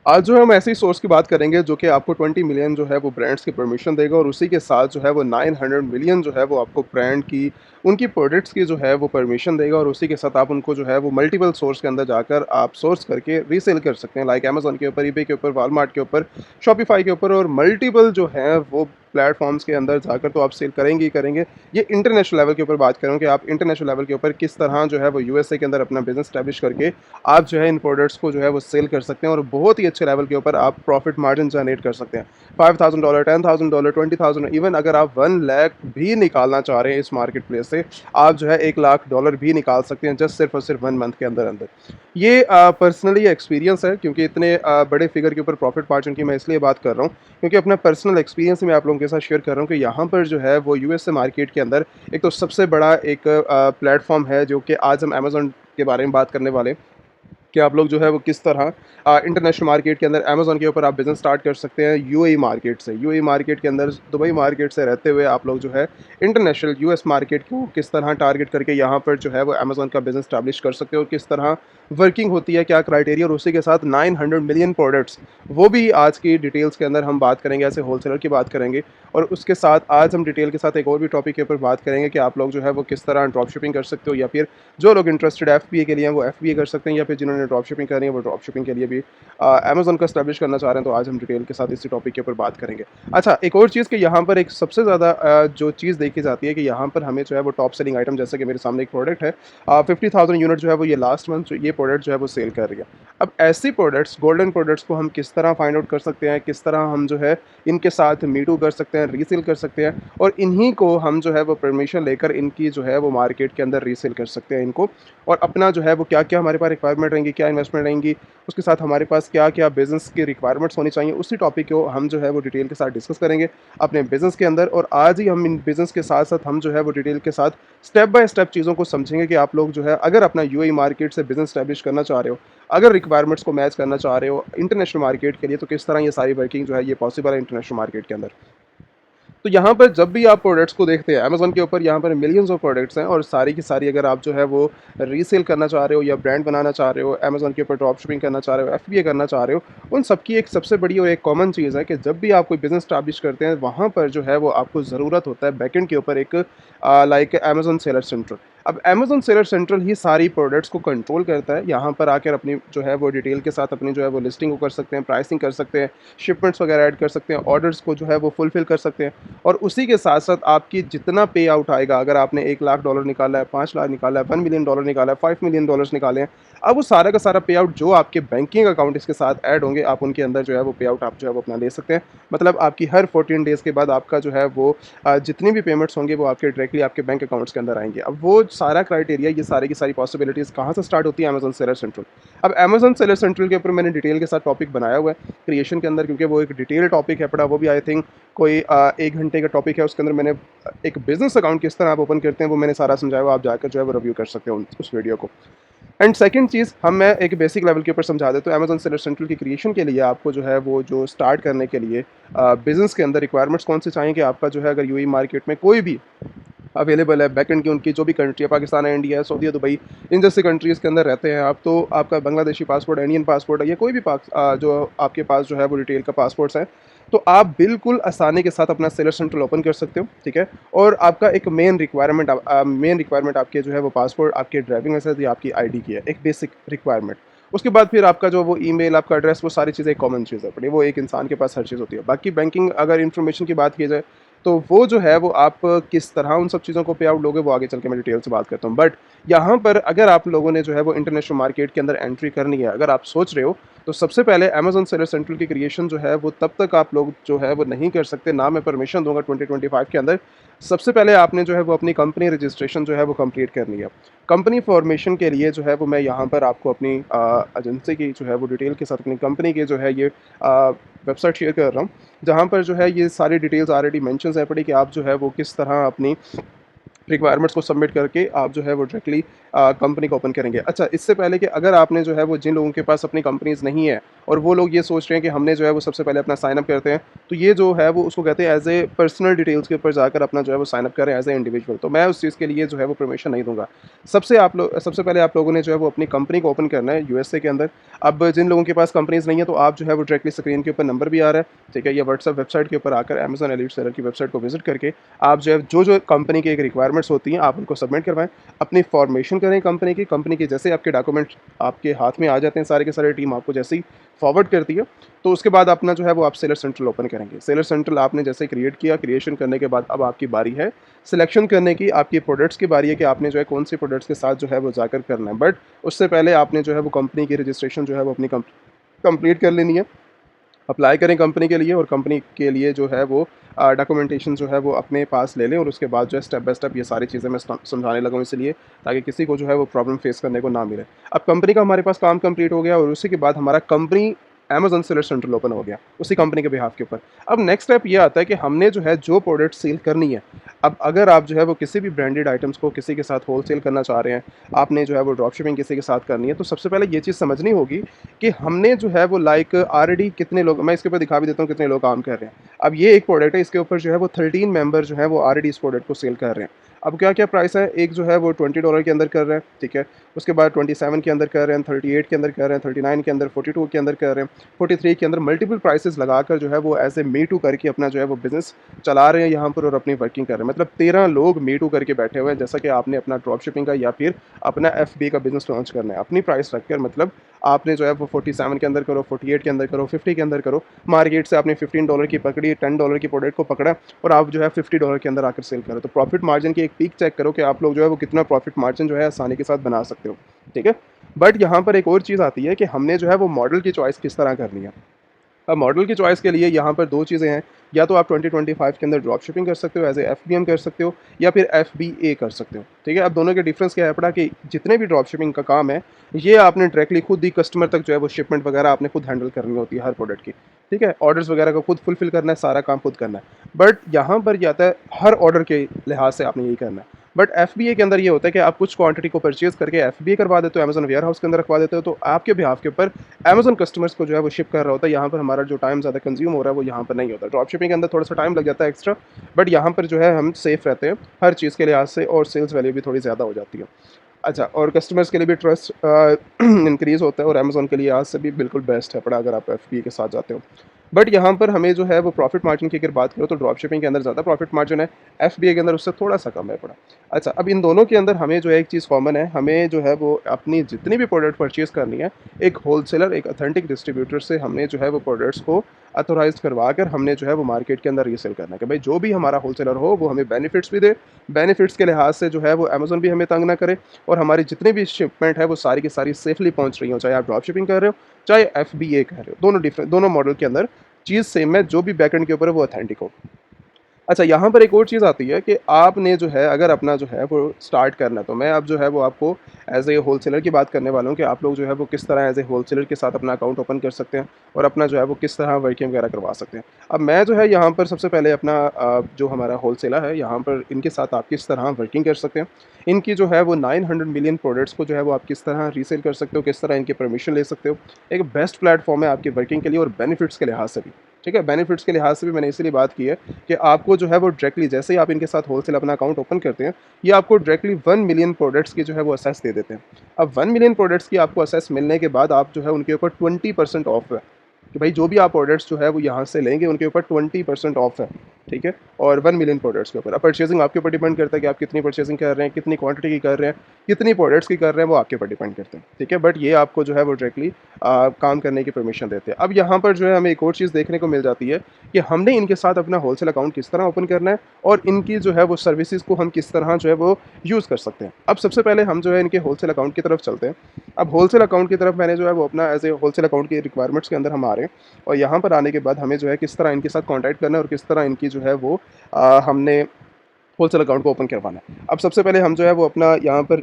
आज जो है हम ऐसी सोर्स की बात करेंगे जो कि आपको 20 मिलियन जो है वो ब्रांड्स की परमिशन देगा और उसी के साथ जो है वो 900 मिलियन जो है वो आपको ब्रांड की उनकी प्रोडक्ट्स की जो है वो परमिशन देगा और उसी के साथ आप उनको जो है वो मल्टीपल सोर्स के अंदर जाकर आप सोर्स करके रीसेल कर सकते हैं, लाइक अमेज़न के ऊपर, ईबे के ऊपर, वॉलमार्ट के ऊपर, शॉपिफाई के ऊपर और मल्टीपल जो हैं वो प्लेटफॉर्म्स के अंदर जाकर तो आप सेल करेंगे ही करेंगे। ये इंटरनेशनल लेवल के ऊपर बात कर रहा हूँ कि आप इंटरनेशनल लेवल के ऊपर किस तरह जो है वो यूएसए के अंदर अपना बिजनेस स्टैब्लिश करके आप जो है इन प्रोडक्ट्स को जो है वो सेल कर सकते हैं और बहुत ही अच्छे लेवल के ऊपर आप प्रॉफिट मार्जिन जनरेट कर सकते हैं। $5000, $10,000, 20,000, इवन अगर आप 1 लाख भी निकालना चाह रहे हैं इस मार्केट प्लेस से, आप जो है $1 लाख भी निकाल सकते हैं जस्ट सिर्फ और सिर्फ 1 मंथ के अंदर अंदर। ये पर्सनली एक्सपीरियंस है, क्योंकि इतने बड़े फिगर के ऊपर प्रॉफिट मार्जिन की मैं इसलिए बात कर रहा हूँ क्योंकि अपना पर्सनल एक्सपीरियंस मैं आप लोगों के साथ शेयर कर रहा हूँ कि यहाँ पर जो है वो यूएसए मार्केट के अंदर एक तो सबसे बड़ा एक प्लेटफॉर्म है जो कि आज हम अमेज़न के बारे में बात करने वाले हैं कि आप लोग जो है वो किस तरह इंटरनेशनल मार्केट के अंदर अमेज़न के ऊपर आप बिज़नेस स्टार्ट कर सकते हैं यूएई मार्केट से। यूएई मार्केट के अंदर दुबई मार्केट से रहते हुए आप लोग जो है इंटरनेशनल यूएस मार्केट को किस तरह टारगेट करके यहाँ पर जो है वो अमेज़न का बिज़नेस स्टैब्लिश कर सकते हो और किस तरह वर्किंग होती है, क्या क्राइटेरिया, और उसी के साथ 900 मिलियन प्रोडक्ट्स, वो भी आज की डिटेल्स के अंदर हम बात करेंगे, ऐसे होलसेलर की बात करेंगे। और उसके साथ आज हम डिटेल के साथ एक और भी टॉपिक के ऊपर बात करेंगे कि आप लोग जो है वो किस तरह ड्रॉप शिपिंग कर सकते हो, या फिर जो लोग इंटरेस्टेड एफबीए के लिए हैं वो एफबीए कर सकते हैं, या फिर जिन्होंने ड्रॉप शिपिंग करनी है वो ड्रॉप शिपिंग के लिए भी अमेज़न का एस्टैब्लिश करना चाह रहे हैं, तो आज हम डिटेल के साथ इसी टॉपिक के ऊपर बात करेंगे। अच्छा, एक और चीज़ कि यहाँ पर एक सबसे ज़्यादा जो चीज़ देखी जाती है कि यहाँ पर हमें जो है वो टॉप सेलिंग आइटम, जैसे कि मेरे सामने एक प्रोडक्ट है 50,000 यूनिट जो है वो ये लास्ट मंथ ये प्रोडक्ट जो है वो सेल कर रही है। अब ऐसी प्रोडक्ट्स, गोल्डन प्रोडक्ट्स को हम किस तरह फाइंड आउट कर सकते हैं, किस तरह हम जो है इनके साथ मीटू कर सकते हैं, रीसेल कर सकते हैं और इन्हीं को हम जो है वो परमिशन लेकर इनकी जो है वो मार्केट के अंदर रीसेल कर सकते हैं इनको, और अपना जो है वो क्या-क्या हमारे पास रिक्वायरमेंट रहेंगी, क्या इन्वेस्टमेंट रहेंगी, उसके साथ हमारे पास क्या-क्या बिज़नेस की रिक्वायरमेंट्स होनी चाहिए, उसी टॉपिक को हम जो है वो डिटेल के साथ डिस्कस करेंगे अपने बिज़नेस के अंदर। और आज ही हम इन बिज़नेस के साथ-साथ हम जो है वो डिटेल के साथ स्टेप बाय स्टेप चीज़ों को समझेंगे कि आप लोग जो है अगर अपना यूएई मार्केट से बिज़नेस एस्टैब्लिश करना चाह रहे हो, अगर रिक्वायरमेंट्स को मैच करना चाह रहे हो इंटरनेशनल मार्केट के लिए, तो किस तरह ये सारी वर्किंग जो है ये पॉसिबल है इंटरनेशनल मार्केट के अंदर। तो यहाँ पर जब भी आप प्रोडक्ट्स को देखते हैं अमेज़न के ऊपर, यहाँ पर मिलियंस ऑफ प्रोडक्ट्स हैं और सारी की सारी अगर आप जो है वो रीसेल करना चाह रहे हो या ब्रांड बनाना चाह रहे हो, अमेज़न के ऊपर ड्रॉप शिपिंग करना चाह रहे हो, एफबीए करना चाह रहे हो, उन सबकी एक सबसे बड़ी और एक कॉमन चीज़ है कि जब भी आप कोई बिज़नेस स्टैब्लिश करते हैं, वहाँ पर जो है वो आपको ज़रूरत होता है बैकएंड के ऊपर एक लाइक अमेज़न सेलर सेंटर। अब अमेज़न सेलर सेंट्रल ही सारी प्रोडक्ट्स को कंट्रोल करता है। यहाँ पर आकर अपनी जो है वो डिटेल के साथ अपनी जो है वो लिस्टिंग को कर सकते हैं, प्राइसिंग कर सकते हैं, शिपमेंट्स वगैरह ऐड कर सकते हैं, ऑर्डर्स को जो है वो फुलफ़िल कर सकते हैं। और उसी के साथ-साथ आपकी जितना पे आउट आएगा, अगर आपने $1 लाख निकाला है, 5 लाख निकाला है, $1 मिलियन निकाला है, $5 मिलियन निकाले हैं, अब वो सारा का सारा पे आउट जो आपके बैंकिंग अकाउंट इसके साथ ऐड होंगे, आप उनके अंदर जो है वो पे आउट आप जो है वो अपना ले सकते हैं। मतलब आपकी हर 14 डेज़ के बाद आपका जो है वो जितनी भी पेमेंट्स होंगे वो आपके डायरेक्टली आपके बैंक अकाउंट्स के अंदर आएँगे। अब वो सारा क्राइटेरिया, ये सारी की सारी पॉसिबिलिटीज़ कहाँ से स्टार्ट होती है? Amazon seller central. अब अमेज़न सेलर सेंट्रल के ऊपर मैंने डिटेल के साथ टॉपिक बनाया हुआ है क्रिएशन के अंदर, क्योंकि वो एक डिटेल टॉपिक है पड़ा, वो भी आई थिंक कोई 1 घंटे का टॉपिक है। उसके अंदर मैंने एक बिज़नेस अकाउंट किस तरह आप ओपन करते हैं वो मैंने सारा समझाया हुआ, आप जाकर जो है वो रिव्यू कर सकते हो उस वीडियो को। एंड सेकंड चीज़ मैं एक बेसिक लेवल के ऊपर समझा देता हूँ। अमेज़न सेलर सेंट्रल की क्रिएशन के लिए आपको जो है वो जो स्टार्ट करने के लिए बिज़नेस के अंदर रिक्वायरमेंट्स कौन से चाहिए कि आपका जो है अगर यूएई मार्केट में कोई भी अवेलेबल है, बैकएंड की उनकी जो भी कंट्री है, पाकिस्तान है, इंडिया है, सऊदी है, दुबई, इन जैसे कंट्रीज़ के अंदर रहते हैं आप, तो आपका बांग्लादेशी पासपोर्ट, इंडियन पासपोर्ट है, या कोई भी जो आपके पास जो है वो डिटेल का पासपोर्ट्स है, तो आप बिल्कुल आसानी के साथ अपना सेलर सेंट्रल ओपन कर सकते हो, ठीक है? और आपका एक मेन रिक्वायरमेंट आपके जो है वो पासपोर्ट, आपके ड्राइविंग लाइसेंस या आपकी आईडी की है, एक बेसिक रिक्वायरमेंट। उसके बाद फिर आपका जो वो ईमेल, आपका एड्रेस, वो सारी चीज़ें कॉमन चीज़ है, बड़ी वो एक इंसान के पास हर चीज़ होती है। बाकी बैंकिंग अगर इन्फॉर्मेशन की बात की जाए, तो वो जो है वो आप किस तरह उन सब चीज़ों को पे आउट लोगे वो आगे चल के मैं डिटेल से बात करता हूँ। बट यहाँ पर अगर आप लोगों ने जो है वो इंटरनेशनल मार्केट के अंदर एंट्री करनी है, अगर आप सोच रहे हो, तो सबसे पहले अमेज़न सेलर सेंट्रल की क्रिएशन जो है वो तब तक आप लोग जो है वो नहीं कर सकते, ना मैं परमिशन दूँगा 2025 के अंदर। सबसे पहले आपने जो है वो अपनी कंपनी रजिस्ट्रेशन जो है वो कंप्लीट करनी है। कंपनी फॉर्मेशन के लिए जो है वो मैं यहाँ पर आपको अपनी एजेंसी की जो है वो डिटेल के साथ अपनी कंपनी की जो है ये वेबसाइट शेयर कर रहा हूँ, जहाँ पर जो है ये सारी डिटेल्स ऑलरेडी मेंशन्स है पड़ी कि आप जो है वो किस तरह अपनी रिक्वायरमेंट्स को सबमिट करके आप जो है वो डायरेक्टली कंपनी को ओपन करेंगे। अच्छा, इससे पहले कि अगर आपने जो है वो जिन लोगों के पास अपनी कंपनीज़ नहीं है और वो लोग ये सोच रहे हैं कि हमने जो है वो सबसे पहले अपना साइन अप करते हैं, तो ये जो है वो उसको कहते हैं एज़ ए पर्सनल डिटेल्स के ऊपर जाकर अपना जो है वो साइन अप करें एज़ ए इंडिविजुअल। तो मैं उस चीज़ के लिए जो है वो परमिशन नहीं दूँगा। सबसे पहले आप लोगों ने जो है वो अपनी कंपनी को ओपन करना है यूएसए के अंदर। अब जिन लोगों के पास कंपनीज़ नहीं है तो आप जो है वो डायरेक्टली स्क्रीन के ऊपर नंबर भी आ रहा है, ठीक है? या व्हाट्सएप वेबसाइट के ऊपर आकर अमेज़न एलीट सेलर की वेबसाइट को विज़िट करके आप जो कंपनी की एक रिक्वायरमेंट्स होती हैं, आप उनको सबमिट करवाएँ। अपनी फॉर्मेशन करें कंपनी की जैसे आपके डॉक्यूमेंट आपके हाथ में आ जाते हैं सारे के सारे, टीम आपको जैसे ही फॉरवर्ड करती है, तो उसके बाद अपना जो है वो आप सेलर सेंट्रल ओपन करेंगे। सेलर सेंट्रल आपने जैसे क्रिएट किया, क्रिएशन करने के बाद अब आपकी बारी है सिलेक्शन करने की, आपकी प्रोडक्ट्स की बारी है कि आपने जो है कौन-सी प्रोडक्ट्स के साथ जो है वो जाकर करना है। बट उससे पहले आपने जो है वो कंपनी की रजिस्ट्रेशन जो है वो अपनी कंप्लीट कर लेनी है। अप्लाई करें कंपनी के लिए और कंपनी के लिए जो है वो डॉक्यूमेंटेशन जो है वो अपने पास ले लें और उसके बाद जो है स्टेप बाय स्टेप ये सारी चीज़ें मैं समझाने लगा हूँ इसलिए ताकि किसी को जो है वो प्रॉब्लम फेस करने को ना मिले। अब कंपनी का हमारे पास काम कंप्लीट हो गया और उसी के बाद हमारा company Amazon seller central open हो गया उसी कंपनी के बिहाफ के ऊपर। अब नेक्स्ट स्टेप ये आता है कि हमने जो है जो प्रोडक्ट सेल करनी है, अब अगर आप जो है वो किसी भी ब्रांडेड आइटम्स को किसी के साथ होलसेल करना चाह रहे हैं, आपने जो है वो ड्रॉप शिपिंग किसी के साथ करनी है, तो सबसे पहले ये चीज़ समझनी होगी कि हमने जो है वो लाइक ऑलरेडी कितने लोग, मैं इसके ऊपर दिखा भी देता हूँ कितने लोग काम कर रहे हैं। अब ये एक प्रोडक्ट है, इसके ऊपर जो है वो 13 मेंबर जो है वो ऑलरेडी इस प्रोडक्ट को सेल कर रहे हैं। अब क्या-क्या प्राइस है, एक जो है वो $20 के अंदर कर रहे हैं, ठीक है? उसके बाद 27 के अंदर कर रहे हैं, 38 के अंदर कर रहे हैं, 39 के अंदर, 42 के अंदर कर रहे हैं, 43 के अंदर मल्टीपल प्राइसेस लगाकर जो है वो एज़ ए मी टू करके अपना जो है वो बिज़नेस चला रहे हैं यहाँ पर और अपनी वर्किंग कर रहे हैं। मतलब 13 लोग मी टू करके बैठे हुए हैं, जैसा कि आपने अपना ड्रॉप शिपिंग का या फिर अपना एफबीए का बिज़नेस लॉन्च करना है। अपनी प्राइस रखकर मतलब आपने जो है वो 47 के अंदर करो, 48 के अंदर करो, 50 के अंदर करो। मार्केट से आपने $15 की पकड़ी, $10 की प्रोडक्ट को पकड़ा और आप जो है $50 के अंदर आकर सेल करो। तो प्रॉफिट मार्जिन की एक पीक चेक करो कि आप लोग जो है वो कितना प्रॉफिट मार्जिन जो है आसानी के साथ बना सकते हो, ठीक है? बट यहाँ पर एक और चीज़ आती है कि हमने जो है वो मॉडल की चॉइस किस तरह करनी है। अब मॉडल की चॉइस के लिए यहाँ पर 2 चीज़ें हैं, या तो आप 2025 के अंदर ड्रॉप शिपिंग कर सकते हो, एज़ ए एफबीएम कर सकते हो या फिर एफबीए कर सकते हो, ठीक है? अब दोनों के डिफरेंस क्या है पड़ा कि जितने भी ड्रॉप शिपिंग का काम है, ये आपने डायरेक्टली खुद ही कस्टमर तक जो है वो शिपमेंट वगैरह आपने खुद हैंडल करनी होती है हर प्रोडक्ट की, ठीक है? ऑर्डर्स वगैरह को खुद फुलफिल करना है, सारा काम खुद करना है। बट यहाँ पर ये आता है हर ऑर्डर के लिहाज से आपने यही करना है। बट एफबीए के अंदर ये होता है कि आप कुछ क्वांटिटी को परचेज़ करके एफबीए करवा देते हो, अमेज़न वेयरहाउस के अंदर रखवा देते हो, तो आपके बिहाफ के ऊपर अमेज़न कस्टमर्स को जो है वो शिप कर रहा होता है। यहाँ पर हमारा जो टाइम ज़्यादा कंज़्यूम हो रहा है वो यहाँ पर नहीं होता। ड्रॉप शिपिंग के अंदर थोड़ा-सा टाइम लग जाता है एक्स्ट्रा, बट यहाँ पर जो है हम सेफ़ रहते हैं हर चीज़ के लिहाज से और सेल्स वैल्यू भी थोड़ी ज़्यादा हो जाती है। अच्छा, और कस्टमर्स के लिए भी ट्रस्ट इंक्रीज़ होता है और अमेज़न के लिए आज से भी बिल्कुल बेस्ट है पड़ा अगर आप एफबीए के साथ जाते हो। बट यहाँ पर हमें जो है वो प्रॉफिट मार्जिन की अगर बात करो तो ड्रॉप शिपिंग के अंदर ज़्यादा प्रॉफिट मार्जिन है, एफबीए के अंदर उससे थोड़ा-सा कम है पड़ा। अच्छा, अब इन दोनों के अंदर हमें जो है एक चीज़ कॉमन है, हमें जो है वो अपनी जितनी भी प्रोडक्ट परचेज़ करनी है, एक होलसेलर, एक ऑथेंटिक डिस्ट्रीब्यूटर से हमने जो है वो प्रोडक्ट्स को ऑथोराइज़्ड करवा कर हमने जो है वो मार्केट के अंदर रीसेल करना है कि भाई जो भी हमारा होलसेलर हो वो हमें बेनिफिट्स भी दे, बेनिफिट्स के लिहाज से जो है वो अमेज़न भी हमें तंग ना करे और हमारी जितनी भी शिपमेंट है वो सारी की सारी सेफली पहुँच रही हो, चाहे आप ड्रॉप शिपिंग कर रहे हो, चाहे एफबीए कर रहे हो, दोनों मॉडल के अंदर चीज़ सेम है, जो भी बैकएंड के ऊपर है वो ऑथेंटिक हो। अच्छा, यहाँ पर एक और चीज़ आती है कि आपने जो है अगर अपना जो है वो स्टार्ट करना है, तो मैं अब जो है वो आपको एज़ ए होलसेलर की बात करने वाला हूँ कि आप लोग जो है वो किस तरह एज़ ए होलसेलर के साथ अपना अकाउंट ओपन कर सकते हैं और अपना जो है वो किस तरह वर्किंग वगैरह करवा सकते हैं। अब मैं जो है यहाँ पर सबसे पहले अपना जो हमारा होलसेलर है यहाँ पर इनके साथ आप किस तरह वर्किंग कर सकते हैं। इनकी जो है वो 900 मिलियन प्रोडक्ट्स को जो है वो आप किस तरह रीसेल कर सकते हो, किस तरह इनकी परमिशन ले सकते हो। एक बेस्ट प्लेटफ़ॉर्म है आपकी वर्किंग के लिए और बेनिफिट्स के लिहाज से भी, ठीक है? बेनिफिट्स के लिहाज से भी मैंने इसीलिए बात की है कि आपको जो है वो डायरेक्टली जैसे ही आप इनके साथ होलसेल अपना अकाउंट ओपन करते हैं, ये आपको डायरेक्टली 1 मिलियन प्रोडक्ट्स की जो है वो एक्सेस दे देते हैं। अब 1 मिलियन प्रोडक्ट्स की आपको एक्सेस मिलने के बाद आप जो है उनके ऊपर 20% ऑफ है कि भाई जो भी आप प्रोडक्ट्स जो है वो यहाँ से लेंगे उनके ऊपर 20% ऑफ है, ठीक है? और 1 मिलियन प्रोडक्ट्स के ऊपर। अब परचेज़िंग आपके ऊपर डिपेंड करता है कि आप कितनी परचेज़िंग कर रहे हैं, कितनी क्वांटिटी की कर रहे हैं, कितनी प्रोडक्ट्स की कर रहे हैं, वो आपके ऊपर डिपेंड करते हैं, ठीक है? बट ये आपको जो है वो डायरेक्टली काम करने की परमिशन देते हैं। अब यहाँ पर जो है हमें एक और चीज़ देखने को मिल जाती है कि हमने इनके साथ अपना होलसेल अकाउंट किस तरह ओपन करना है और इनकी जो है वो सर्विसेज़ को हम किस तरह जो है वो यूज़ कर सकते हैं। अब सबसे पहले हम जो है इनके होलसेल अकाउंट की तरफ चलते हैं। अब होलसेल अकाउंट की तरफ मैंने जो है वो अपना एज़ ए होलसेल अकाउंट की रिक्वायरमेंट्स के अंदर हम आ रहे हैं और यहाँ पर आने के बाद हमें जो है किस तरह इनके साथ कॉन्टैक्ट करना है और किस तरह इनकी जो है वो हमने होलसेल अकाउंट को ओपन करवाना है। अब सबसे पहले हम जो है वो अपना यहाँ पर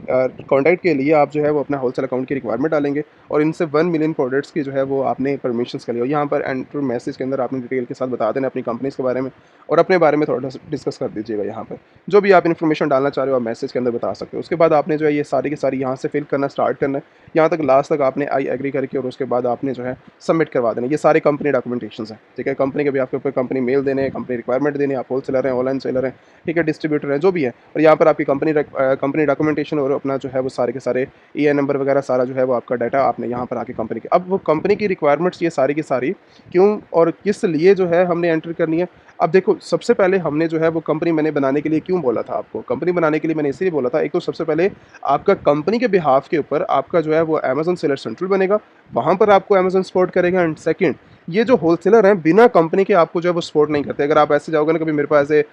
कॉन्टैक्ट के लिए आप जो है वो अपना होलसेल अकाउंट की रिक्वायरमेंट डालेंगे और इनसे 1 मिलियन प्रोडक्ट्स की जो है वो आपने परमिशंस कर लिया। यहाँ पर एंटर मैसेज के अंदर आपने डिटेल के साथ बता देना अपनी कंपनीज़ के बारे में और अपने बारे में थोड़ा सा डिस्कस कर दीजिएगा यहाँ पर। जो भी आप इन्फॉर्मेशन डालना चाह रहे हो आप मैसेज के अंदर बता सकते हो। उसके बाद आपने जो है ये सारी की सारी यहाँ से फिल करना स्टार्ट करना है। यहाँ तक लास्ट तक आपने आई एग्री करके और उसके बाद आपने जो है सबमिट करवा देना। ये सारे कंपनी डॉक्यूमेंटेशंस हैं, ठीक है। कंपनी के भी आपके ऊपर कंपनी मेल देने हैं, कंपनी रिक्वायरमेंट देनी है, आप होलसेलर हैं, ऑनलाइन सेलर हैं, ठीक है, डिस्ट्रीब्यूटर हैं, जो भी है। और यहाँ पर आपकी कंपनी डॉक्यूमेंटेशन और अपना जो है वो सारे के सारे ईआई नंबर वगैरह सारा जो है वो आपका डाटा आपने यहाँ पर आके कंपनी के, अब वो कंपनी की रिक्वायरमेंट्स ये सारी की सारी क्यों और किस लिए जो है हमने एंटर करनी है। अब देखो सबसे पहले हमने जो है वो कंपनी मैंने बनाने के लिए क्यों बोला था आपको, कंपनी बनाने के लिए मैंने इसलिए बोला था, एक तो सबसे पहले आपका कंपनी के बिहाफ के ऊपर आपका जो है वो अमेज़न सेलर सेंट्रल बनेगा, वहाँ पर आपको अमेज़न सपोर्ट करेगा। एंड सेकंड, ये जो होलसेलर हैं बिना कंपनी के आपको जो है वो सपोर्ट नहीं करते। अगर आप ऐसे जाओगे ना कभी मेरे पास ऐसे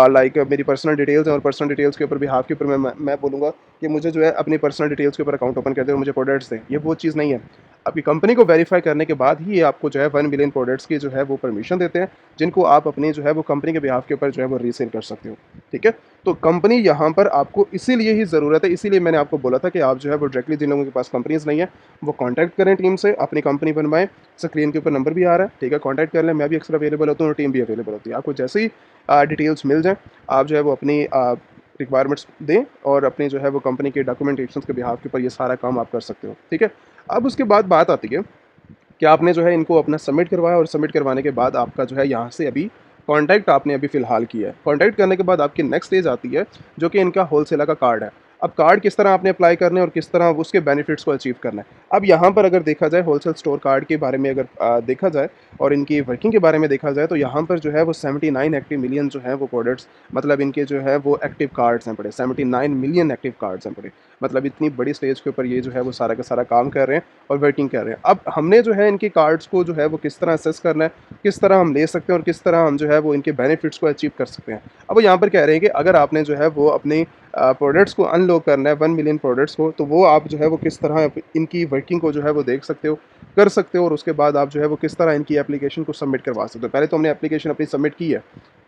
लाइक मेरी पर्सनल डिटेल्स हैं और पर्सनल डिटेल्स के ऊपर बिहाफ के ऊपर मैं बोलूँगा कि मुझे जो है अपनी पर्सनल डिटेल्स के ऊपर अकाउंट ओपन कर दे और मुझे प्रोडक्ट्स दें, ये वो चीज़ नहीं है। आपकी कंपनी को वेरीफाई करने के बाद ही ये आपको जो है 1 मिलियन प्रोडक्ट्स की जो है वो परमिशन देते हैं, जिनको आप अपनी जो है वो कंपनी के बिहाफ के ऊपर जो है वो रीसेल कर सकते हो, ठीक है। तो कंपनी यहाँ पर आपको इसीलिए ही ज़रूरत है, इसीलिए मैंने आपको बोला था कि आप जो है वो डायरेक्टली जिन लोगों के पास कंपनीज़ नहीं है वो कॉन्टैक्ट करें टीम से, अपनी कंपनी बनवाएं। स्क्रीन के ऊपर नंबर भी आ रहा है, ठीक है, कॉन्टैक्ट कर लें। मैं भी अक्सर अवेलेबल होता हूँ और टीम भी अवेलेबल होती है। आपको जैसे ही डिटेल्स मिल जाएँ, आप जो है वो अपनी रिक्वायरमेंट्स दें और अपनी जो है वो कंपनी के डॉक्यूमेंटेशंस के बिहाफ के ऊपर ये सारा काम आप कर सकते हो, ठीक है। अब उसके बाद बात आती है कि आपने जो है इनको अपना सबमिट करवाया और सबमिट करवाने के बाद आपका जो है यहाँ से अभी कॉन्टैक्ट आपने अभी फ़िलहाल किया है। कॉन्टैक्ट करने के बाद आपकी नेक्स्ट स्टेज आती है जो कि इनका होलसेलर का कार्ड है। अब कार्ड किस तरह आपने अप्लाई करने हैं और किस तरह उसके बेनिफिट्स को अचीव करना है। अब यहाँ पर अगर देखा जाए होलसेल स्टोर कार्ड के बारे में अगर देखा जाए और इनकी वर्किंग के बारे में देखा जाए तो यहाँ पर जो है वो 79 एक्टिव मिलियन जो है वो प्रोडक्ट्स, मतलब इनके जो है वो एक्टिव कार्ड्स हैं पड़े, 79 मिलियन एक्टिव कार्ड्स हैं पड़े। मतलब इतनी बड़ी स्टेज के ऊपर ये जो है वो सारा का सारा काम कर रहे हैं और वर्किंग कर रहे हैं। अब हमने जो है इनके कार्ड्स को जो है वो किस तरह असेस करना है, किस तरह हम ले सकते हैं और किस तरह हम जो है वो इनके बेनिफिट्स को अचीव कर सकते हैं। अब वो यहाँ पर कह रहे हैं कि अगर आपने जो है वो अपनी प्रोडक्ट्स को अनलॉक करना है 1 मिलियन प्रोडक्ट्स को, तो वो आप जो है वो किस तरह इनकी वर्किंग को जो है वो देख सकते हो, कर सकते हो और उसके बाद आप जो है वो किस तरह इनकी एप्लीकेशन को सबमिट करवा सकते हो। पहले तो हमने एप्लीकेशन अपनी सबमिट की है,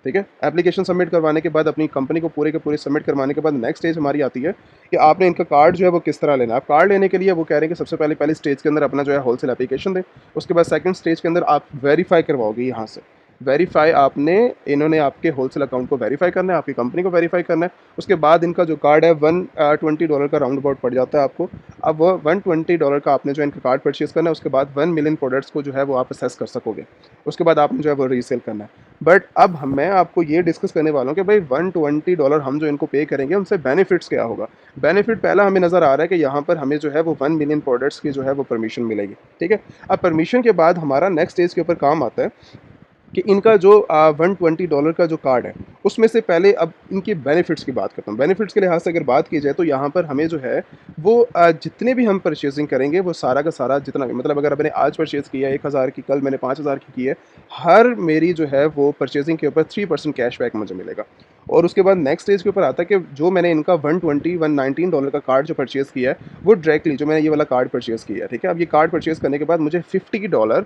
ठीक है। एप्लीकेशन सबमिट करवाने के बाद अपनी कंपनी को पूरे के पूरे सबमिट करवाने के बाद नेक्स्ट स्टेज हमारी आती है कि आपने इनका कार्ड जो है वो किस तरह लेना है। आप कार्ड लेने के लिए वो कह रहे हैं कि सबसे पहली स्टेज के अंदर अपना जो है होलसेल एप्लीकेशन दें, उसके बाद सेकंड स्टेज के अंदर आप वेरीफाई करवाओगे यहाँ से। वेरीफाई आपने, इन्होंने आपके होलसेल अकाउंट को वेरीफाई करना है, आपकी कंपनी को वेरीफाई करना है। उसके बाद इनका जो कार्ड है $120 का राउंड अबाउट पड़ जाता है आपको। अब वो $120 का आपने जो इनका कार्ड परचेज़ करना है, उसके बाद 1 मिलियन प्रोडक्ट्स को जो है वो आप असेस कर सकोगे। उसके बाद आपने जो है वो रीसेल करना है। बट अब मैं आपको ये डिस्कस करने वाला हूँ कि भाई $120 हम जो इनको पे करेंगे उनसे बेनिफिट्स क्या होगा। बेनिफिट पहला हमें नज़र आ रहा है कि यहाँ पर हमें जो है वो 1 मिलियन प्रोडक्ट्स की जो है वो परमिशन मिलेगी, ठीक है। अब परमिशन के बाद हमारा नेक्स्ट स्टेज के ऊपर काम आता है कि इनका जो $120 का जो कार्ड है, उसमें से पहले अब इनके बेनिफिट्स की बात करता हूँ। बेनिफिट्स के लिहाज से अगर बात की जाए तो यहाँ पर हमें जो है वो जितने भी हम परचेज़िंग करेंगे वो सारा का सारा जितना भी, मतलब अगर मैंने आज परचेज़ किया 1000 की, कल मैंने 5000 की है, हर मेरी जो है वो परचेज़िंग के ऊपर 3% कैशबैक मुझे मिलेगा। और उसके बाद नेक्स्ट स्टेज के ऊपर आता है कि जो मैंने इनका $119 का कार्ड जो परचेज़ किया है, वो डायरेक्टली जो मैंने ये वाला कार्ड परचेज़ किया है, ठीक है। अब ये कार्ड परचेज़ करने के बाद मुझे $50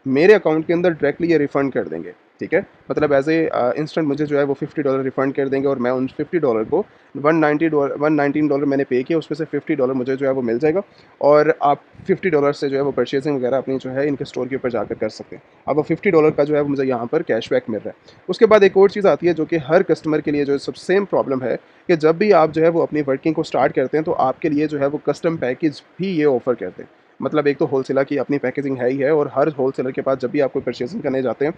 मेरे अकाउंट के अंदर डायरेक्टली ये रिफ़ंड कर देंगे, ठीक है। मतलब एज़ ए इंस्टेंट मुझे जो है वो $50 रिफ़ंड कर देंगे और मैं उन $50 को $119 मैंने पे किया, उसमें से $50 मुझे जो है वो मिल जाएगा और आप $50 से जो है वो परचेज़िंग वगैरह अपनी जो है इनके स्टोर के ऊपर जाकर कर सकते हैं। अब वो $50 का जो है वो मुझे यहाँ पर कैशबैक मिल रहा है। उसके बाद एक और चीज़ आती है जो कि हर कस्टमर के लिए जो सब सेम प्रॉब्लम है कि जब भी आप जो है वो अपनी वर्किंग को स्टार्ट करते हैं तो आपके लिए जो है वो कस्टम पैकेज भी ये ऑफ़र करते हैं। मतलब एक तो होलसेलर की अपनी पैकेजिंग है ही है और हर होलसेलर के पास जब भी आप कोई परचेजिंग करने जाते हैं,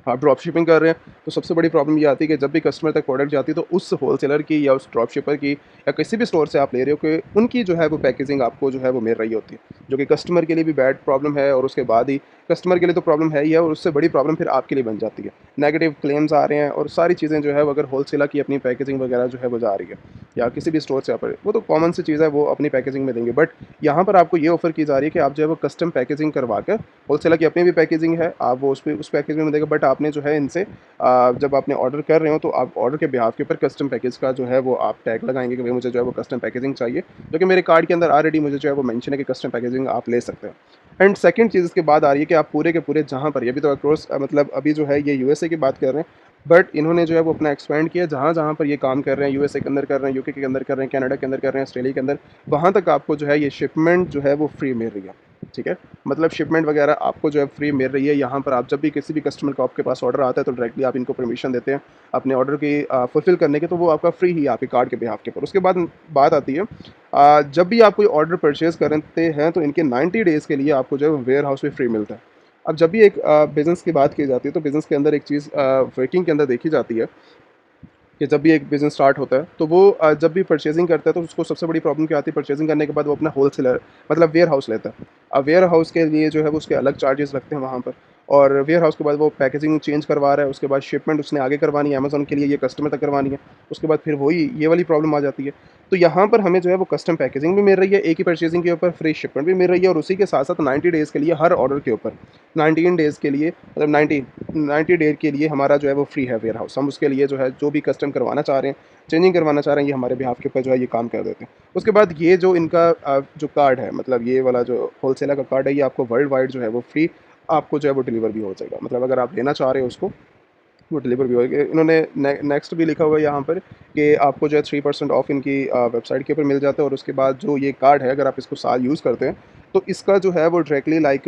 आप ड्रॉप शिपिंग कर रहे हैं, तो सबसे बड़ी प्रॉब्लम ये आती है कि जब भी कस्टमर तक प्रोडक्ट जाती है तो उस होलसेलर की या उस ड्रॉप शिपर की या किसी भी स्टोर से आप ले रहे हो कि उनकी जो है वो पैकेजिंग आपको जो है वो मिल रही होती है, जो कि कस्टमर के लिए भी बैड प्रॉब्लम है और उसके बाद ही कस्टमर के लिए तो प्रॉब्लम है ही है और उससे बड़ी प्रॉब्लम फिर आपके लिए बन जाती है। नेगेटिव क्लेम्स आ रहे हैं और सारी चीज़ें जो है वो अगर होलसेलर की अपनी पैकेजिंग वगैरह जो है वो जा रही है या किसी भी स्टोर से आप, वो तो कॉमन सी चीज़ है, वो अपनी पैकेजिंग में देंगे। बट यहाँ पर आपको ये ऑफ़र की जा रही है कि आप जो है वो कस्टम पैकेजिंग करवा कर, होलसेलर की अपनी भी पैकेजिंग है, आप वो उस पैकेजिंग में देंगे, बट आपने जो है इनसे जब आपने ऑर्डर कर रहे हो तो आप ऑर्डर के बिहाफ के ऊपर कस्टम पैकेज का जो है वो आप टैग लगाएंगे कि भाई मुझे जो है वो कस्टम पैकेजिंग चाहिए, जो कि मेरे कार्ड के अंदर ऑलरेडी मुझे जो है वो मेंशन है कि कस्टम पैकेजिंग आप ले सकते हो। एंड सेकंड चीज़ इसके बाद आ रही है कि आप पूरे के पूरे जहाँ पर, ये भी तो अक्रॉस मतलब अभी जो है ये यूएसए की बात कर रहे हैं, बट इन्होंने जो है वो अपना एक्सपेंड किया, जहाँ-जहाँ पर ये काम कर रहे हैं, यूएसए के अंदर कर रहे हैं, यूके के अंदर कर रहे हैं, कनाडा के अंदर कर रहे हैं, ऑस्ट्रेलिया के अंदर, वहाँ तक आपको जो है ये शिपमेंट जो है वो फ्री मिल रही है, ठीक है? मतलब शिपमेंट वगैरह आपको जो है फ्री मिल रही है। यहाँ पर आप जब भी किसी भी कस्टमर का आपके पास ऑर्डर आता है, तो डायरेक्टली आप इनको परमिशन देते हैं अपने ऑर्डर की फुलफ़िल करने की, तो वो आपका फ्री ही है आपके कार्ड के बिहाफ़ के ऊपर। उसके बाद बात आती है जब भी आप कोई ऑर्डर परचेज़ करते हैं, तो इनके 90 डेज़ के लिए आपको जो है वेयर हाउस भी फ्री मिलता है। अब जब भी एक बिज़नेस की बात की जाती है, तो बिज़नेस के अंदर एक चीज़ वर्किंग के अंदर देखी जाती है कि जब भी एक बिज़नेस स्टार्ट होता है, तो वो जब भी परचेज़िंग करता है, तो उसको सबसे बड़ी प्रॉब्लम क्या आती है, परचेज़िंग करने के बाद वो अपना होलसेलर मतलब वेयर हाउस लेता है। अब वेयर हाउस के लिए जो है वो उसके अलग चार्जेस लगते हैं वहाँ पर, और वेयर हाउस के बाद वो पैकेजिंग चेंज करवा रहा है, उसके बाद शिपमेंट उसने आगे करवानी है अमेज़न के लिए, ये कस्टमर तक करवानी है, उसके बाद फिर वही ये वाली प्रॉब्लम आ जाती है। तो यहाँ पर हमें जो है वो कस्टम पैकेजिंग भी मिल रही है, एक ही परचेज़िंग के ऊपर फ्री शिपमेंट भी मिल रही है, और उसी के साथ-साथ 90 डेज़ के लिए हर ऑर्डर के ऊपर 19 डेज़ के लिए मतलब 90 डे के लिए हमारा जो है वो फ्री है वेयर हाउस। हम उसके लिए जो है जो भी कस्टम करवाना चाह रहे हैं, चेंजिंग करवाना चाह रहे हैं, ये हमारे बिहाफ़ के ऊपर जो है ये काम कर देते हैं। उसके बाद ये जो इनका जो कार्ड है, मतलब ये वाला जो होलसेलर का कार्ड है, ये आपको वर्ल्ड वाइड जो है वो फ्री आपको जो है वो डिलीवर भी हो जाएगा। मतलब अगर आप लेना चाह रहे हो उसको, वो डिलीवर भी होएगी। इन्होंने नेक्स्ट भी लिखा हुआ है यहाँ पर कि आपको जो है 3% ऑफ इनकी वेबसाइट के ऊपर मिल जाता है, और उसके बाद जो ये कार्ड है, अगर आप इसको साल यूज़ करते हैं, तो इसका जो है वो डायरेक्टली लाइक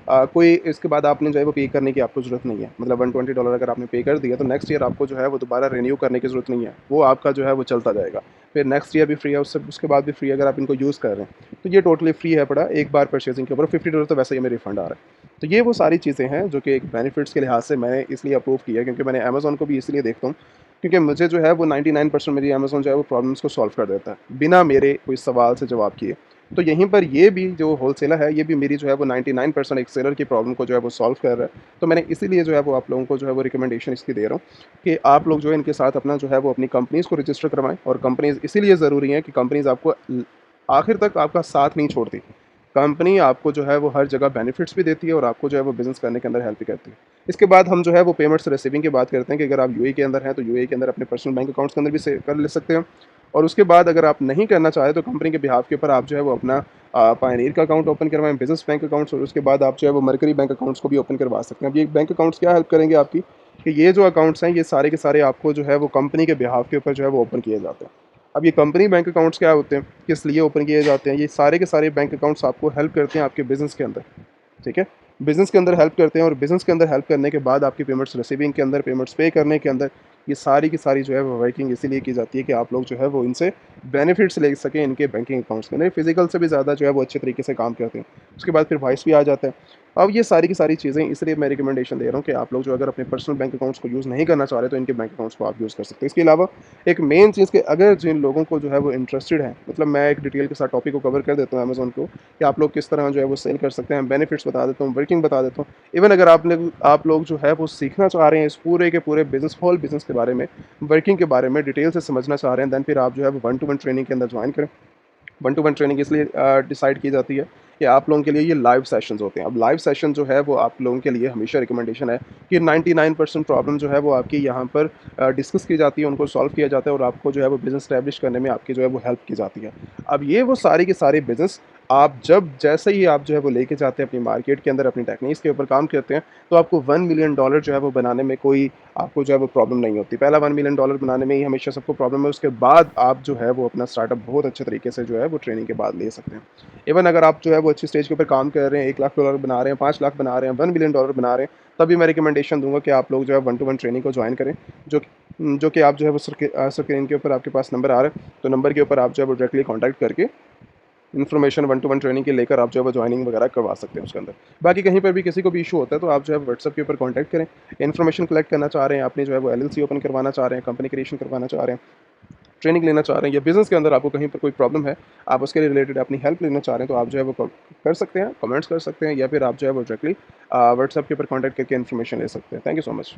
कोई इसके बाद आपने जो है वो पे करने की आपको ज़रूरत नहीं है। मतलब $120 अगर आपने पे कर दिया, तो नेक्स्ट ईयर आपको जो है वो दोबारा रिन्यू करने की ज़रूरत नहीं है। वो आपका जो है वो चलता जाएगा। फिर नेक्स्ट ईयर भी फ्री है, उससे उसके बाद भी फ्री है अगर आप इनको यूज़ कर रहे हैं। तो ये टोटली फ्री है पड़ा, एक बार परचेज़िंग के ऊपर $50 तो वैसे ही हमें रिफ़ंड आ रहा है। तो ये वो सारी चीज़ें हैं जो कि एक बेनिफिट्स के लिहाज से मैंने इसलिए अप्रूव किया है, क्योंकि मैंने अमेज़न को भी इसलिए देखता हूँ क्योंकि मुझे जो है वो 99% मेरी अमेज़न जो है वो प्रॉब्लम्स को सॉल्व कर देता है, बिना मेरे कोई सवाल से जवाब किए। तो यहीं पर ये भी जो होलसेलर है, ये भी मेरी जो है वो 99% एक सेलर की प्रॉब्लम को जो है वो सॉल्व कर रहा है। तो मैंने इसीलिए जो है वो आप लोगों को जो है वो रिकमेंडेशन इसकी दे रहा हूँ कि आप लोग जो है इनके साथ अपना जो है वो अपनी कंपनीज़ को रजिस्टर करवाएँ, और कंपनीज़ इसीलिए ज़रूरी हैं कि कंपनीज़ आपको आखिर तक आपका साथ नहीं छोड़ती। कंपनी आपको जो है वो हर जगह बेनिफिट्स भी देती है, और आपको जो है वो बिज़नेस करने के अंदर हेल्प भी करती है। इसके बाद हम जो है वो पेमेंट्स रिसीविंग की बात करते हैं कि अगर आप यूएई के अंदर हैं, तो यूएई के अंदर अपने पर्सनल बैंक अकाउंट्स के अंदर भी से कर ले सकते हैं। और उसके बाद अगर आप नहीं करना चाहें, तो कंपनी के बिहाफ़ के ऊपर आप जो है वो अपना पायनियर का अकाउंट ओपन करवाएँ, बिज़नेस बैंक अकाउंट्स, और उसके बाद आप जो है वो मरकरी बैंक अकाउंट्स को भी ओपन करवा सकते हैं। अब ये बैंक अकाउंट्स क्या हेल्प करेंगे आपकी, कि ये जो अकाउंट्स हैं, ये सारे के सारे आपको जो है वो कंपनी के बिहाफ़ के ऊपर जो है वो ओपन किए जाते हैं। अब ये कंपनी बैंक अकाउंट्स क्या होते हैं, किस लिए ओपन किए जाते हैं, ये सारे के सारे बैंक अकाउंट्स आपको हेल्प करते हैं आपके बिज़नेस के अंदर, ठीक है? बिज़नेस के अंदर हेल्प करते हैं, और बिज़नेस के अंदर हेल्प करने के बाद आपकी पेमेंट्स रिसीविंग के अंदर, पेमेंट्स पे करने के अंदर, ये सारी की सारी जो है वो वर्किंग इसीलिए की जाती है कि आप लोग जो है वो इनसे बेनिफिट्स ले सकें इनके बैंकिंग अकाउंट्स के अंदर। फिज़िकल से भी ज़्यादा जो है वो अच्छे तरीके से काम करते हैं। उसके बाद फिर वॉइस भी आ जाता है। अब ये सारी की सारी चीज़ें इसलिए मैं रिकमेंडेशन दे रहा हूँ कि आप लोग जो अगर अपने पर्सनल बैंक अकाउंट्स को यूज़ नहीं करना चाह रहे, तो इनके बैंक अकाउंट्स को आप यूज़ कर सकते हैं। इसके अलावा एक मेन चीज़ कि अगर जिन लोगों को जो है वो इंटरेस्टेड है, मतलब मैं एक डिटेल के साथ टॉपिक को कवर कर देता हूँ अमेज़न को, कि आप लोग किस तरह जो है वो सेल कर सकते हैं, बेनिफिट्स बता देता हूँ, वर्किंग बता देता हूँ। इवन अगर आप लोग जो है वो सीखना चाह रहे हैं इस पूरे के पूरे बिज़नेस होल बिज़नेस के बारे में, वर्किंग के बारे में डिटेल से समझना चाह रहे हैं, देन फिर आप जो है वो 1 टू 1 ट्रेनिंग के अंदर जॉइन करें। 1 टू 1 ट्रेनिंग इसलिए डिसाइड की जाती है कि आप लोगों के लिए ये लाइव सेशंस होते हैं। अब लाइव सेशन जो है वो आप लोगों के लिए हमेशा रिकमेंडेशन है कि 99% प्रॉब्लम जो है वो आपकी यहाँ पर डिस्कस की जाती है, उनको सॉल्व किया जाता है, और आपको जो है वो बिज़नेस एस्टैब्लिश करने में आपकी जो है वो हेल्प की जाती है। अब ये वो सारे के सारे बिज़नेस आप जब जैसे ही आप जो है वो लेके जाते हैं अपनी मार्केट के अंदर, अपनी टेक्निक्स के ऊपर काम करते हैं, तो आपको $1 मिलियन जो है वो बनाने में कोई आपको जो है वो प्रॉब्लम नहीं होती। पहला $1 मिलियन बनाने में ही हमेशा सबको प्रॉब्लम है, उसके बाद आप जो है वो अपना स्टार्टअप बहुत अच्छे तरीके से जो है वो ट्रेनिंग के बाद ले सकते हैं। इवन अगर आप जो है वो अच्छी स्टेज के ऊपर काम कर रहे हैं, $1 लाख बना रहे हैं, 5 लाख बना रहे हैं, $1 मिलियन बना रहे हैं, तभी मैं रिकमेंडेशन दूँगा कि आप लोग जो है 1 टू 1 ट्रेनिंग को जॉइन करें, जो कि आप जो है वो स्क्रीन के ऊपर आपके पास नंबर आ रहा है, तो नंबर के ऊपर आप जो है वो डायरेक्टली कॉन्टैक्ट करके इन्फॉर्मेशन 1 टू 1 ट्रेनिंग की लेकर आप जो है वो जॉइनिंग वगैरह करवा सकते हैं उसके अंदर। बाकी कहीं पर भी किसी को भी इशू होता है, तो आप जो है व्हाट्सएप के ऊपर कॉन्टैक्ट करें। इन्फॉर्मेशन कलेक्ट करना चाह रहे हैं, अपनी जो है वो एलएलसी ओपन करवाना चाह रहे हैं, कंपनी क्रिएशन करवाना चाह रहे हैं, ट्रेनिंग लेना चाह रहे हैं, या बिज़नेस के अंदर आपको कहीं पर कोई प्रॉब्लम है, आप उसके लिए रिलेटेड अपनी हेल्प लेना चाह रहे हैं, तो आप जो है वो कर सकते हैं, कमेंट्स कर सकते हैं, या फिर आप जो है वो डायरेक्टली व्हाट्सएप के ऊपर कॉन्टैक्ट करके इन्फॉर्मेशन ले सकते हैं। Thank you so much.